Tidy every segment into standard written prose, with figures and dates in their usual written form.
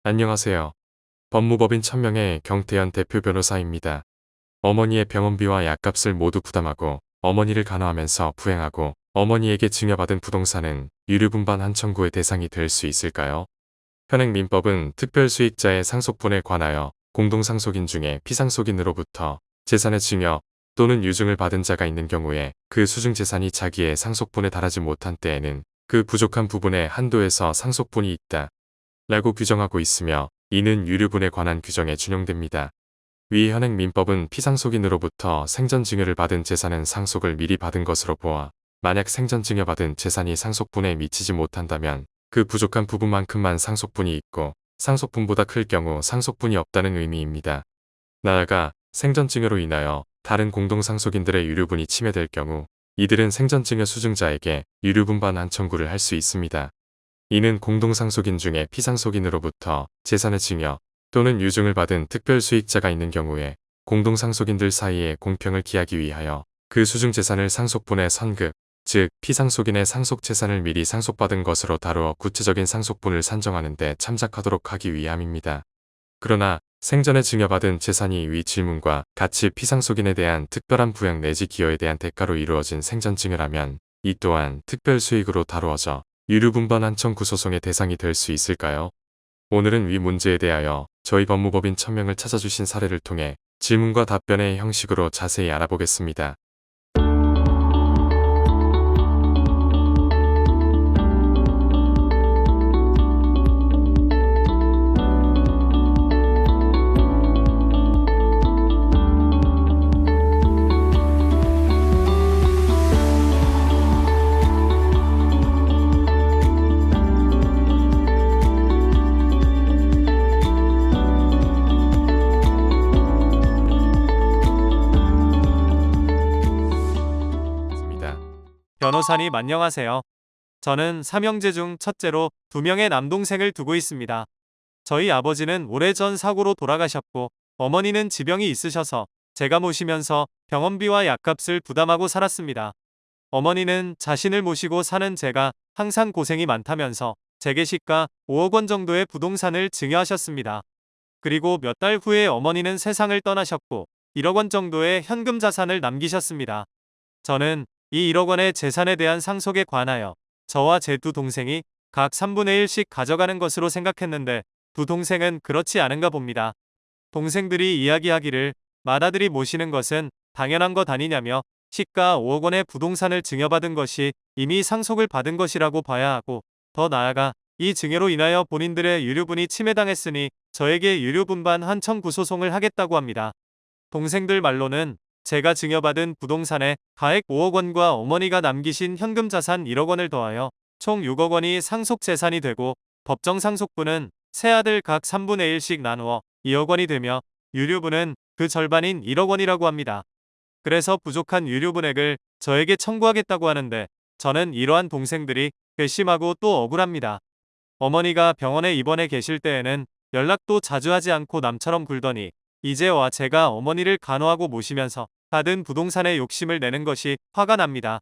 안녕하세요. 법무법인 천명의 경태현 대표 변호사입니다. 어머니의 병원비와 약값을 모두 부담하고 어머니를 간호하면서 부행하고 어머니에게 증여받은 부동산은 유류분반 청구의 대상이 될 수 있을까요? 현행민법은 특별수익자의 상속분에 관하여 공동상속인 중에 피상속인으로부터 재산의 증여 또는 유증을 받은 자가 있는 경우에 그 수증재산이 자기의 상속분에 달하지 못한 때에는 그 부족한 부분의 한도에서 상속분이 있다 라고 규정하고 있으며 이는 유류분에 관한 규정에 준용됩니다. 위 현행민법은 피상속인으로부터 생전증여를 받은 재산은 상속을 미리 받은 것으로 보아 만약 생전증여받은 재산이 상속분에 미치지 못한다면 그 부족한 부분만큼만 상속분이 있고 상속분보다 클 경우 상속분이 없다는 의미입니다. 나아가 생전증여로 인하여 다른 공동상속인들의 유류분이 침해될 경우 이들은 생전증여 수증자에게 유류분반 청구를 할 수 있습니다. 이는 공동상속인 중에 피상속인으로부터 재산의 증여 또는 유증을 받은 특별수익자가 있는 경우에 공동상속인들 사이에 공평을 기하기 위하여 그 수증재산을 상속분의 선급, 즉 피상속인의 상속재산을 미리 상속받은 것으로 다루어 구체적인 상속분을 산정하는 데 참작하도록 하기 위함입니다. 그러나 생전에 증여받은 재산이 위 질문과 같이 피상속인에 대한 특별한 부양 내지 기여에 대한 대가로 이루어진 생전증여라면 이 또한 특별수익으로 다루어져 유류분반 청구 소송의 대상이 될 수 있을까요? 오늘은 위 문제에 대하여 저희 법무법인 천명을 찾아주신 사례를 통해 질문과 답변의 형식으로 자세히 알아보겠습니다. 변호사님 안녕하세요. 저는 3형제 중 첫째로 2명의 남동생을 두고 있습니다. 저희 아버지는 오래전 사고로 돌아가셨고 어머니는 지병이 있으셔서 제가 모시면서 병원비와 약값을 부담하고 살았습니다. 어머니는 자신을 모시고 사는 제가 항상 고생이 많다면서 제게 시가 5억 원 정도의 부동산을 증여하셨습니다. 그리고 몇 달 후에 어머니는 세상을 떠나셨고 1억 원 정도의 현금 자산을 남기셨습니다. 저는 이 1억 원의 재산에 대한 상속에 관하여 저와 제 두 동생이 각 3분의 1씩 가져가는 것으로 생각했는데 두 동생은 그렇지 않은가 봅니다. 동생들이 이야기하기를 맏아들이 모시는 것은 당연한 것 아니냐며 시가 5억 원의 부동산을 증여받은 것이 이미 상속을 받은 것이라고 봐야 하고 더 나아가 이 증여로 인하여 본인들의 유류분이 침해당했으니 저에게 유류분반 청구 소송을 하겠다고 합니다. 동생들 말로는 제가 증여받은 부동산에 가액 5억 원과 어머니가 남기신 현금 자산 1억 원을 더하여 총 6억 원이 상속재산이 되고 법정 상속분은 세 아들 각 3분의 1씩 나누어 2억 원이 되며 유류분은 그 절반인 1억 원이라고 합니다. 그래서 부족한 유류분액을 저에게 청구하겠다고 하는데 저는 이러한 동생들이 괘씸하고 또 억울합니다. 어머니가 병원에 입원해 계실 때에는 연락도 자주 하지 않고 남처럼 굴더니 이제 와 제가 어머니를 간호하고 모시면서 받은 부동산에 욕심을 내는 것이 화가 납니다.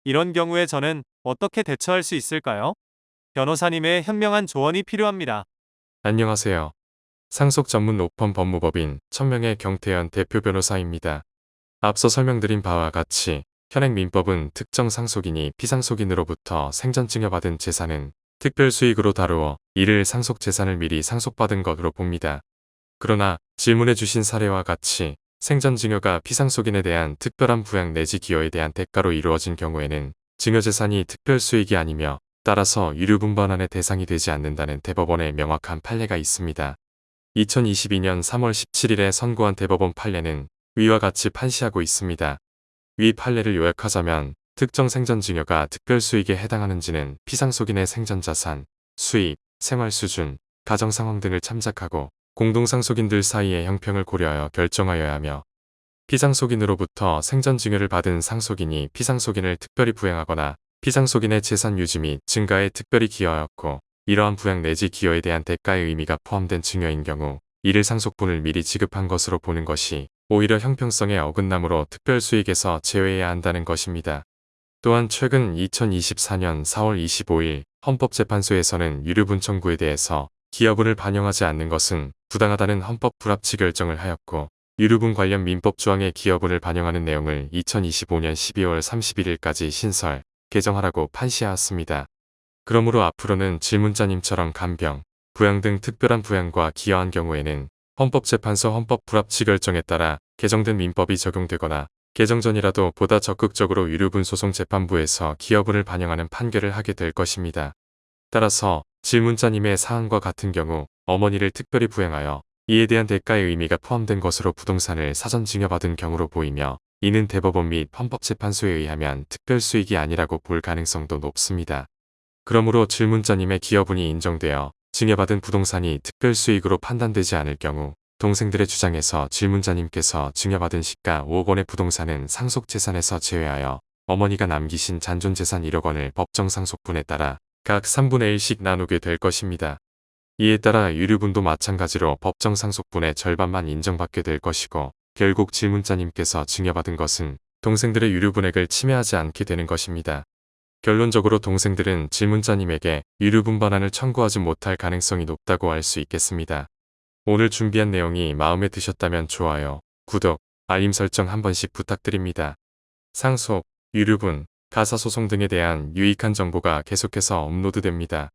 이런 경우에 저는 어떻게 대처할 수 있을까요? 변호사님의 현명한 조언이 필요합니다. 안녕하세요. 상속 전문 로펌 법무법인 천명의 경태현 대표 변호사입니다. 앞서 설명드린 바와 같이 현행민법은 특정 상속인이 피상속인으로부터 생전증여받은 재산은 특별수익으로 다루어 이를 상속재산을 미리 상속받은 것으로 봅니다. 그러나 질문해 주신 사례와 같이 생전증여가 피상속인에 대한 특별한 부양 내지 기여에 대한 대가로 이루어진 경우에는 증여재산이 특별수익이 아니며 따라서 유류분반안의 대상이 되지 않는다는 대법원의 명확한 판례가 있습니다. 2022년 3월 17일에 선고한 대법원 판례는 위와 같이 판시하고 있습니다. 위 판례를 요약하자면 특정 생전증여가 특별수익에 해당하는지는 피상속인의 생전자산, 수입, 생활수준, 가정상황 등을 참작하고 공동상속인들 사이의 형평을 고려하여 결정하여야 하며 피상속인으로부터 생전증여를 받은 상속인이 피상속인을 특별히 부양하거나 피상속인의 재산 유지 및 증가에 특별히 기여하였고 이러한 부양 내지 기여에 대한 대가의 의미가 포함된 증여인 경우 이를 상속분을 미리 지급한 것으로 보는 것이 오히려 형평성의 어긋남으로 특별수익에서 제외해야 한다는 것입니다. 또한 최근 2024년 4월 25일 헌법재판소에서는 유류분 청구에 대해서 기여분을 반영하지 않는 것은 부당하다는 헌법 불합치 결정을 하였고 유류분 관련 민법 조항에 기여분을 반영하는 내용을 2025년 12월 31일까지 신설, 개정하라고 판시하였습니다. 그러므로 앞으로는 질문자님처럼 간병, 부양 등 특별한 부양과 기여한 경우에는 헌법재판소 헌법 불합치 결정에 따라 개정된 민법이 적용되거나 개정 전이라도 보다 적극적으로 유류분 소송 재판부에서 기여분을 반영하는 판결을 하게 될 것입니다. 따라서 질문자님의 사안과 같은 경우 어머니를 특별히 부양하여 이에 대한 대가의 의미가 포함된 것으로 부동산을 사전 증여받은 경우로 보이며 이는 대법원 및 헌법재판소에 의하면 특별수익이 아니라고 볼 가능성도 높습니다. 그러므로 질문자님의 기여분이 인정되어 증여받은 부동산이 특별수익으로 판단되지 않을 경우 동생들의 주장에서 질문자님께서 증여받은 시가 5억 원의 부동산은 상속재산에서 제외하여 어머니가 남기신 잔존재산 1억 원을 법정상속분에 따라 각 3분의 1씩 나누게 될 것입니다. 이에 따라 유류분도 마찬가지로 법정상속분의 절반만 인정받게 될 것이고 결국 질문자님께서 증여받은 것은 동생들의 유류분액을 침해하지 않게 되는 것입니다. 결론적으로 동생들은 질문자님에게 유류분 반환을 청구하지 못할 가능성이 높다고 알 수 있겠습니다. 오늘 준비한 내용이 마음에 드셨다면 좋아요, 구독, 알림 설정 한 번씩 부탁드립니다. 상속, 유류분, 가사소송 등에 대한 유익한 정보가 계속해서 업로드됩니다.